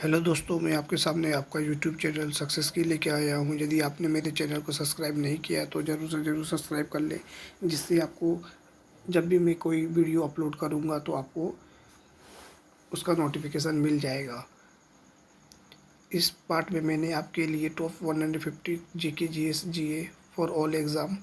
Hello दोस्तों, मैं आपके सामने आपका यूट्यूब चैनल सक्सेस की लेके आया हूँ। यदि आपने मेरे चैनल को सब्सक्राइब नहीं किया तो ज़रूर से ज़रूर सब्सक्राइब कर लें, जिससे आपको जब भी मैं कोई वीडियो अपलोड करूँगा तो आपको उसका नोटिफिकेशन मिल जाएगा। इस पार्ट में मैंने आपके लिए top 150 GK GS GA for all exam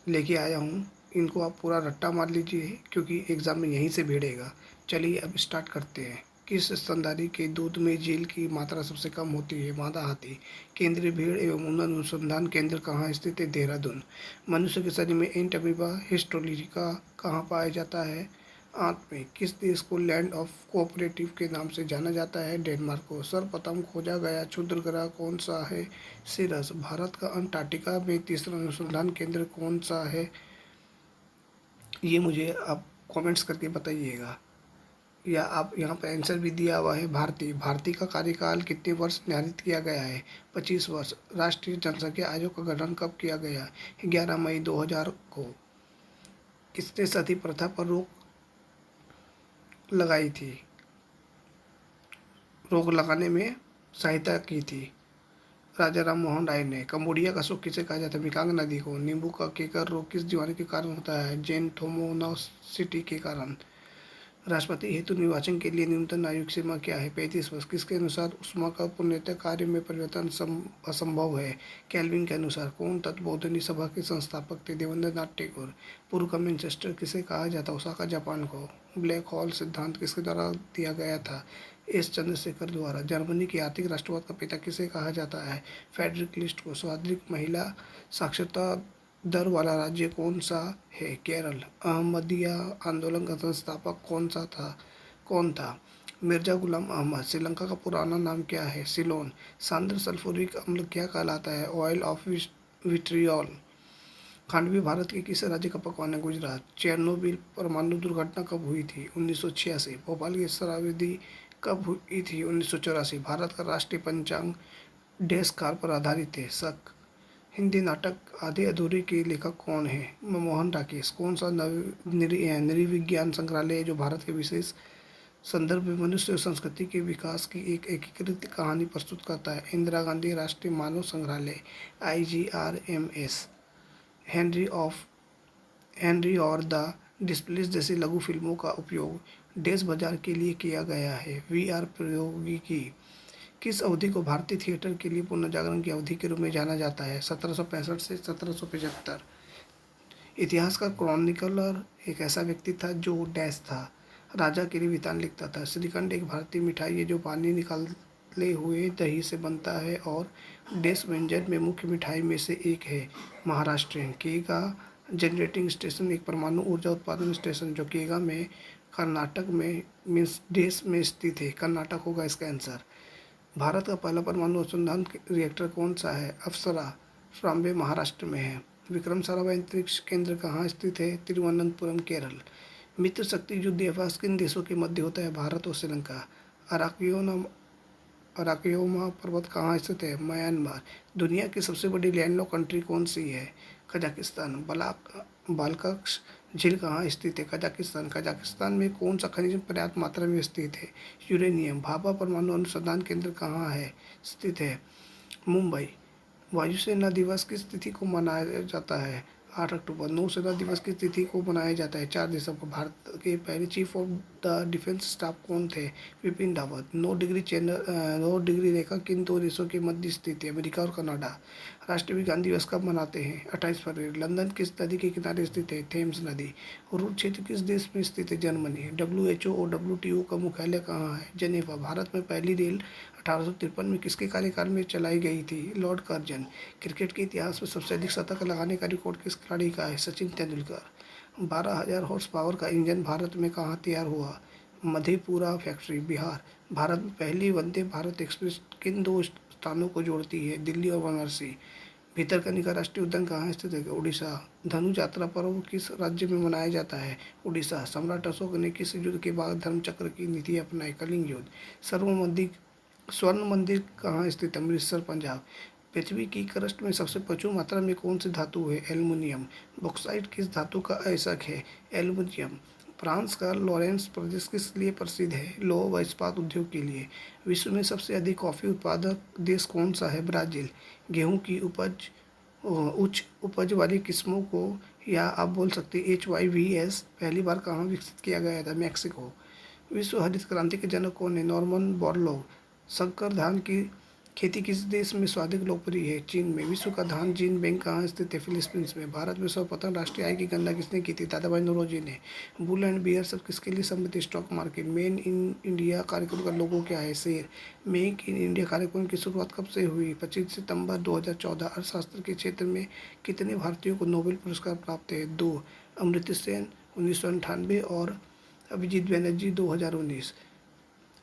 लेके आया हूँ। इनको आप पूरा रट्टा मार लीजिए क्योंकि एग्ज़ाम में यहीं से भिड़ेगा। चलिए अब स्टार्ट करते हैं। किस स्तनधारी के दूध में झील की मात्रा सबसे कम होती है? मादा हाथी। केंद्रीय भीड़ एवं उन्नत अनुसंधान केंद्र कहाँ स्थित है? देहरादून। मनुष्य के शरीर में एंट अमीबा हिस्टोलिका कहाँ पाया जाता है? आंत में। किस देश को लैंड ऑफ कोऑपरेटिव के नाम से जाना जाता है? डेनमार्क को। सर्वप्रथम खोजा गया क्षुद्र ग्रह कौन सा है? सिरस। भारत का अंटार्कटिका में तीसरा अनुसंधान केंद्र कौन सा है? ये मुझे आप कमेंट्स करके बताइएगा, या आप यहाँ पे आंसर भी दिया हुआ है। भारती। भारती का कार्यकाल कितने वर्ष निर्धारित किया गया है? 25 वर्ष। राष्ट्रीय जनसंख्या आयोग का गठन कब किया गया? 11 मई 2000 को। किसने सती प्रथा पर रोक लगाने में सहायता की थी? राजा राम मोहन राय ने। कंबोडिया का सुख किसे कहा जाता है? मिकांग नदी को। नींबू का केकर रोग किस बीमारी के कारण होता है? जेनथोमोनासिटी के कारण। राष्ट्रपति हेतु निर्वाचन के लिए न्यूनतम आयु सीमा क्या है? 35 वर्ष। किसके अनुसार ऊष्मा का पूर्णतः कार्य में परिवर्तन असंभव है? कैल्विन के अनुसार। कौन तत्वबोधिनी सभा के संस्थापक थे? देवेंद्र नाथ टैगोर। पूर्व का मैनचेस्टर किसे कहा जाता है? ओसाका जापान को। ब्लैक होल सिद्धांत किसके द्वारा दिया गया था? एस चंद्रशेखर द्वारा। जर्मनी के आर्थिक राष्ट्रवाद का पिता किसे कहा जाता है? फ्रेडरिक लिस्ट को। सर्वाधिक महिला साक्षरता दर वाला राज्य कौन सा है? केरल। अहमदिया आंदोलन का संस्थापक कौन था? मिर्जा गुलाम अहमद। श्रीलंका का पुराना नाम क्या है? सिलोन। सांद्र सल्फ्यूरिक अम्ल क्या कहलाता है? Oil of vitriol. Khandvi Bharat के किस राज्य का पकवान है? गुजरात। चेरनोबिल परमाणु दुर्घटना कब हुई थी? 1986। भोपाल की शराबबंदी कब हुई थी? 1984। भारत का राष्ट्रीय पंचांग डैश कार पर आधारित है? शक। हिंदी नाटक आधे अधूरे के लेखक कौन है? मनमोहन राकेश। कौन सा नृविज्ञान संग्रहालय है जो भारत के विशेष संदर्भ में मनुष्य और संस्कृति के विकास की एक एकीकृत कहानी प्रस्तुत करता है? इंदिरा गांधी राष्ट्रीय मानव संग्रहालय। IGRMS। हेनरी ऑफ हेनरी और द डिस्प्लेस जैसी लघु फिल्मों का उपयोग देश बाजार के लिए किया गया है? VR प्रौद्योगिकी। किस अवधि को भारतीय थिएटर के लिए पुनर्जागरण की अवधि के रूप में जाना जाता है? 1765 से 1775। इतिहास का क्रॉनिकलर एक ऐसा व्यक्ति था जो डैश था, राजा के लिए वितान लिखता था। श्रीखंड एक भारतीय मिठाई है जो पानी निकाले हुए दही से बनता है और डैश व्यंजन में मुख्य मिठाई में से एक है। महाराष्ट्र। केगा जनरेटिंग स्टेशन एक परमाणु ऊर्जा उत्पादन स्टेशन जो केगा में कर्नाटक में मीन्स देश में स्थित है। कर्नाटक होगा इसका आंसर। भारत का पहला परमाणु अनुसंधान रिएक्टर कौन सा है? अप्सरा। ट्राम्बे महाराष्ट्र में है। विक्रम साराभाई अंतरिक्ष केंद्र कहाँ स्थित है? तिरुवनंतपुरम केरल। मित्र शक्ति युद्ध अभ्यास किन देशों के मध्य होता है? भारत और श्रीलंका। अराकियोना अराकियोमा पर्वत कहाँ स्थित है? म्यांमार। दुनिया की सबसे बड़ी लैंडलॉक कंट्री कौन सी है? कजाकिस्तान। बालकक्ष झील कहाँ स्थित है? कजाकिस्तान। कजाकिस्तान में कौन सा खनिज पर्याप्त मात्रा में स्थित है? यूरेनियम। भाभा परमाणु अनुसंधान केंद्र कहाँ है स्थित है? मुंबई। वायुसेना दिवस किस तिथि को मनाया जाता है? 8 अक्टूबर। नौसेना दिवस किस तिथि को मनाया जाता है? 4 दिसंबर। भारत के पहले chief of the defence staff कौन थे? विपिन रावत। 9 डिग्री रेखा किन दो देशों के मध्य स्थित है? अमेरिका और कनाडा। राष्ट्रीय विज्ञान दिवस कब मनाते हैं? 28 फरवरी। लंदन किस नदी के किनारे स्थित है? थेम्स नदी। रूर क्षेत्र किस देश में स्थित है? जर्मनी। WHO और WTO का मुख्यालय कहाँ है? जेनेवा। भारत में पहली रेल 1853 में किसके कार्यकाल में चलाई गई थी? Lord Curzon. क्रिकेट के इतिहास में सबसे अधिक शतक लगाने का रिकॉर्ड किस खिलाड़ी का है? सचिन तेंदुलकर। 12,000 हॉर्स पावर का इंजन भारत में कहाँ तैयार हुआ? मधेपुरा फैक्ट्री, बिहार। भारत में पहली वंदे भारत एक्सप्रेस किन दो स्थानों को जोड़ती है? दिल्ली और वाराणसी। भितरकनिका राष्ट्रीय उद्यान कहाँ स्थित है? उड़ीसा। धनु यात्रा पर्व किस राज्य में मनाया जाता है? उड़ीसा। सम्राट अशोक ने किस युद्ध के बाद धर्मचक्र की नीति अपनाई? कलिंग युद्ध। स्वर्ण मंदिर कहाँ स्थित है? अमृतसर, पंजाब। पृथ्वी की क्रस्ट में सबसे प्रचुर मात्रा में कौन सी धातु है? एल्युमिनियम। बॉक्साइट किस धातु का अयस्क है? एल्युमिनियम। फ्रांस का लॉरेंस प्रदेश किस लिए प्रसिद्ध है? लौह व इस्पात उद्योग के लिए। विश्व में सबसे अधिक कॉफ़ी उत्पादक देश कौन सा है? ब्राज़ील। गेहूं की उच्च उपज वाली किस्मों को, या आप बोल सकते हैं HYVS, पहली बार कहाँ विकसित किया गया था? मैक्सिको। विश्व हरित क्रांति के जनक कौन है? Norman Borlaug. संकर धान की खेती किस देश में सर्वाधिक लोकप्रिय है? चीन में। विश्व का धान जीन बैंक कहाँ स्थित है? फिलीपींस में। भारत में सर्वप्रथम राष्ट्रीय आय की गणना किसने की थी? दादा भाई नौरोजी ने। बुल एंड बियर सब किसके लिए सम्मिलित? Stock market. Make in India कार्यक्रम का लोगो क्या है? शेर। मेक इन इंडिया कार्यक्रम की शुरुआत कब से हुई? 25 सितंबर 2014। अर्थशास्त्र के क्षेत्र में कितने भारतीयों को नोबेल पुरस्कार प्राप्त है? 2। अमर्त्य सेन 1998 और अभिजीत बैनर्जी 2019।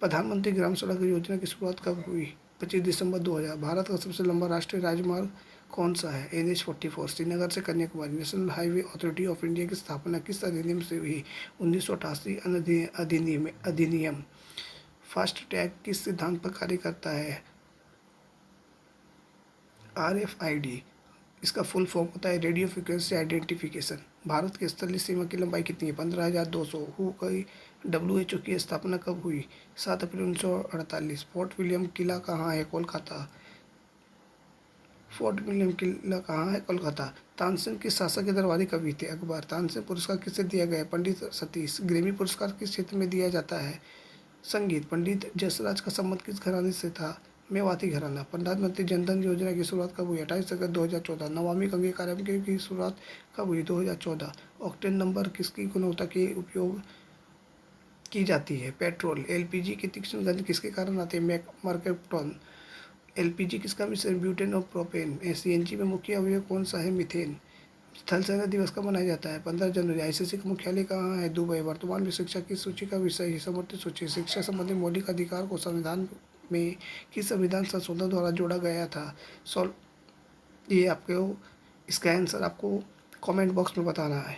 प्रधानमंत्री ग्राम सड़क योजना की शुरुआत कब हुई? 25 दिसंबर 2000। भारत का सबसे लंबा राष्ट्रीय राजमार्ग कौन सा है? NH 44। श्रीनगर से Kanyakumari. National highway authority of India की स्थापना किस अधिनियम से हुई? 1988 अधिनियम। फास्ट टैग किस सिद्धांत पर कार्य करता है? RFID। इसका फुल फॉर्म होता है रेडियो फ्रिक्वेंसी आइडेंटिफिकेशन। भारत की स्थलीय सीमा की लंबाई कितनी है? 15,200। WHO की स्थापना कब हुई? 7 अप्रैल 1948। फोर्ट विलियम किला कहाँ है? कोलकाता। फोर्ट विलियम किला कहाँ है? कोलकाता। तानसेन किस शासक के दरबारी कवि थे? अकबर। तानसेन पुरस्कार किसे दिया गया है? पंडित सतीश। ग्रेमी पुरस्कार किस क्षेत्र में दिया जाता है? संगीत। पंडित जसराज का संबंध किस घराने से था? मेवाती घराना। प्रधानमंत्री जनधन योजना की शुरुआत कब हुई? 28 अगस्त 2014। नमामि गंगे कार्यक्रम की शुरुआत कब हुई? 2014। ऑक्टेन नंबर किसकी गुणवत्ता के उपयोग की जाती है? पेट्रोल। LPG की तीक्ष्ण गंध किसके कारण आती है? मर्केप्टॉन। LPG किसका मिश्रण? ब्यूटेन और प्रोपेन। CNG में मुख्य अवयव कौन सा है? मीथेन। थल सेना दिवस कब मनाया जाता है? 15 जनवरी। ICC का मुख्यालय कहाँ है? दुबई। वर्तमान में शिक्षा की सूची का विषय है? समर्थित सूची। शिक्षा संबंधी मौलिक अधिकार को संविधान में किस संविधान संशोधन द्वारा जोड़ा गया था? सॉल्व। ये आपको, इसका आंसर आपको कमेंट बॉक्स में बताना है।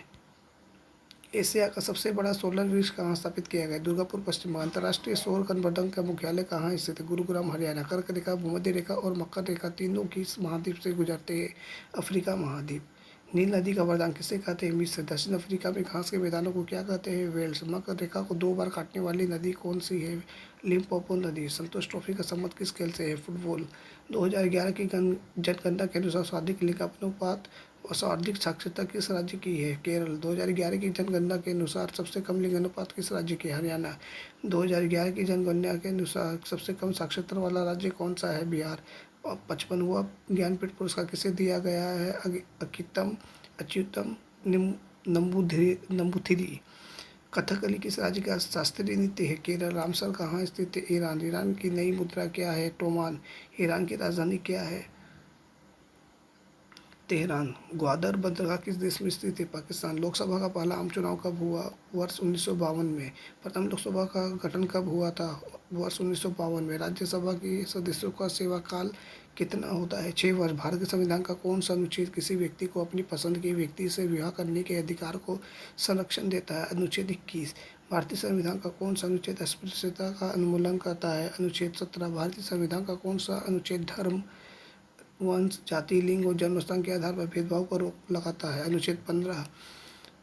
एशिया का सबसे बड़ा सोलर वृक्ष कहाँ स्थापित किया गया? दुर्गापुर, पश्चिम बंगाल। अंतर्राष्ट्रीय सौर गठबंधन का मुख्यालय कहाँ स्थित है? गुरुग्राम, हरियाणा। कर्क रेखा, भूमध्य रेखा और मकर रेखा तीनों किस महाद्वीप से गुजरते हैं? अफ्रीका महाद्वीप। नील नदी का वरदान किसे कहते हैं? मिस्र। दक्षिण अफ्रीका में घास के मैदानों को क्या कहते हैं? वेल्स। मकर रेखा को 2 बार काटने वाली नदी कौन सी है? लिम्पोपो नदी। संतोष ट्रॉफी का संबंध किस खेल से है? फुटबॉल। 2011 की जनगणना के अनुसार सर्वाधिक लिंगानुपात और सर्वाधिक साक्षरता किस राज्य की है? केरल। 2011 की जनगणना के अनुसार सबसे कम लिंगानुपात किस राज्य की? हरियाणा। 2011 की जनगणना के अनुसार सबसे कम साक्षरता वाला राज्य कौन सा है? बिहार। और 55वां ज्ञानपीठ पुरस्कार किसे दिया गया है? अकितम अच्युतम नंबूथिरी। कथकली किस राज्य का शास्त्रीय नृत्य है? केरल। रामसर कहाँ स्थित है? ईरान। ईरान की नई मुद्रा क्या है? टोमान। ईरान की राजधानी क्या है? तेहरान। ग्वादर बंदरगाह किस देश में स्थित है? पाकिस्तान। लोकसभा का पहला आम चुनाव कब हुआ? वर्ष 1952 में। प्रथम लोकसभा का गठन कब हुआ था? वर्ष 1952 में। राज्यसभा की सदस्यों का सेवा काल कितना होता है? 6 वर्ष। भारत के संविधान का कौन सा अनुच्छेद किसी व्यक्ति को अपनी पसंद के व्यक्ति से विवाह करने के अधिकार को संरक्षण देता है? अनुच्छेद 21। भारतीय संविधान का कौन सा अनुच्छेद अस्पृश्यता का उन्मूलन करता है? अनुच्छेद 17। भारतीय संविधान का कौन सा अनुच्छेद धर्म, वंश, जाति, लिंग और जन्मस्थान के आधार पर भेदभाव पर रोक लगाता है? अनुच्छेद 15।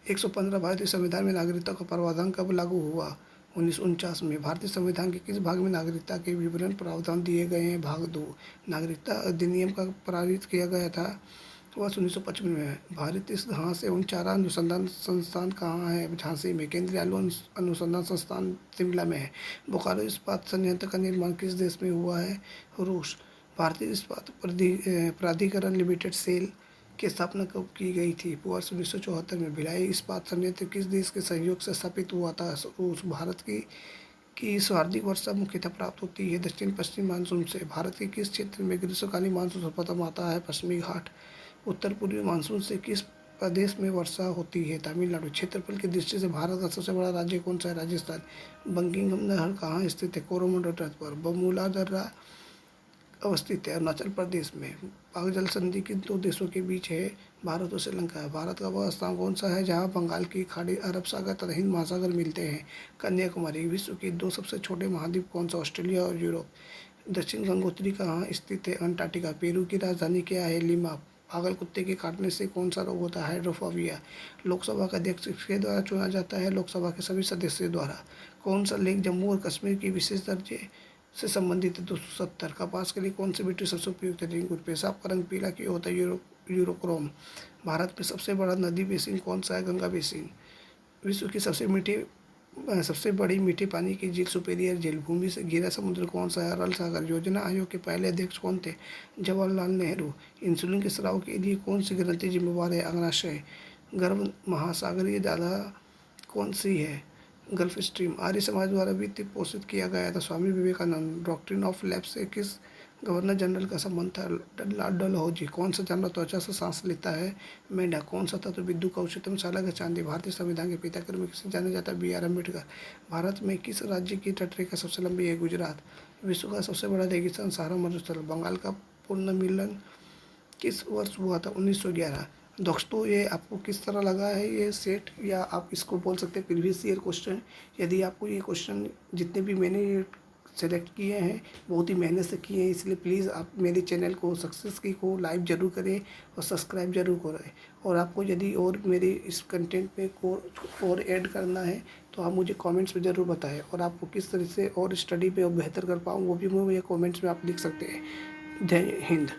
115। भारतीय संविधान में नागरिकता का प्रावधान कब लागू हुआ? 1949 में। भारतीय संविधान के किस भाग में नागरिकता के विवरण प्रावधान दिए गए हैं? भाग 2। नागरिकता अधिनियम का पारित किया गया था वर्ष 1955 में। भारतीय घास एवं चारा अनुसंधान संस्थान कहाँ है? झांसी में। केंद्रीय आलू अनुसंधान संस्थान शिमला में है। बोकारो इस्पात संयंत्र का निर्माण किस देश में हुआ है? रूस। भारतीय इस्पात प्राधिकरण लिमिटेड सेल की स्थापना कब की गई थी? वर्ष 1974 में। भिलाई इस्पात संयंत्र किस देश के सहयोग से स्थापित हुआ था? रूस। भारत की सर्वाधिक वर्षा मुख्यतः प्राप्त होती है दक्षिण पश्चिम मानसून से। भारत के किस क्षेत्र में ग्रीष्मकालीन मानसून सर्वप्रथम आता है? पश्चिमी घाट। उत्तर पूर्वी मानसून से किस प्रदेश में वर्षा होती है? तमिलनाडु। क्षेत्रफल की दृष्टि से भारत का सबसे बड़ा राज्य कौन सा है? राजस्थान। बंकिंघम नहर कहाँ स्थित है? कोरोमंडल तट पर। बमुला दर्रा अवस्थित है अरुणाचल प्रदेश में। पाक जल संधि किन 2 देशों के बीच है? भारत और श्रीलंका। भारत का वह स्थान कौन सा है जहाँ बंगाल की खाड़ी, अरब सागर तथा हिंद महासागर मिलते हैं? कन्याकुमारी। विश्व के 2 सबसे छोटे महाद्वीप कौन सा? ऑस्ट्रेलिया और यूरोप। दक्षिण गंगोत्री कहाँ स्थित है? अंटार्कटिका। पेरू की राजधानी क्या है? लिमा। पागल कुत्ते के काटने से कौन सा रोग होता है? हाइड्रोफोबिया। लोकसभा का अध्यक्ष किसके द्वारा चुना जाता है? लोकसभा के सभी सदस्यों द्वारा। कौन सा लेख जम्मू और कश्मीर की विशेष दर्जे से संबंधित है? 270। कपास के लिए कौन सी मिट्टी सबसे उपयुक्त है? रिंगुड। पेशाब का रंग पीला क्यों होता है? यूरोक्रोम। भारत में सबसे बड़ा नदी बेसिन कौन सा है? गंगा बेसिन। विश्व की सबसे बड़ी मीठे पानी की झील सुपेरियर झील। भूमि से घिरा समुद्र कौन सा है? अरल सागर। योजना आयोग के पहले अध्यक्ष कौन थे? जवाहरलाल नेहरू। इंसुलिन के स्राव के लिए कौन सी ग्रंथि जिम्मेवार है? अग्नाशय। गर्भ महासागरीय दादा कौन सी है? Gulf stream. आर्य समाज द्वारा वित्त पोषित किया गया था? Swami Vivekananda. Doctrine of lapse से किस गवर्नर जनरल का संबंध था? लॉर्ड डलहौजी। कौन सा जानवर त्वचा से सांस लेता है? मेंढक। कौन सा तत्व विद्युत का उच्चतम चालक है? चांदी। भारतीय संविधान के पिता के रूप में किसे जाना जाता है? B are Ambedkar. भारत में किस राज्य की तटरेखा सबसे लंबी है? गुजरात। विश्व का सबसे बड़ा रेगिस्तान सहारा मरुस्थल। बंगाल का पुनर्मिलन किस वर्ष हुआ था? 1911। दोस्तों, ये आपको किस तरह लगा है ये सेट, या आप इसको बोल सकते हैं प्रीवियस ईयर क्वेश्चन। यदि आपको ये क्वेश्चन जितने भी मैंने सेलेक्ट किए हैं बहुत ही मेहनत से किए हैं, इसलिए प्लीज़ आप मेरे चैनल को सक्सेस की को लाइक ज़रूर करें और सब्सक्राइब ज़रूर करें। और आपको यदि और मेरे इस कंटेंट में को और ऐड करना है तो आप मुझे कमेंट्स में ज़रूर बताएं, और आपको किस तरह से और स्टडी पे और बेहतर कर पाऊँ वो भी मुझे कमेंट्स में आप लिख सकते हैं। जय हिंद।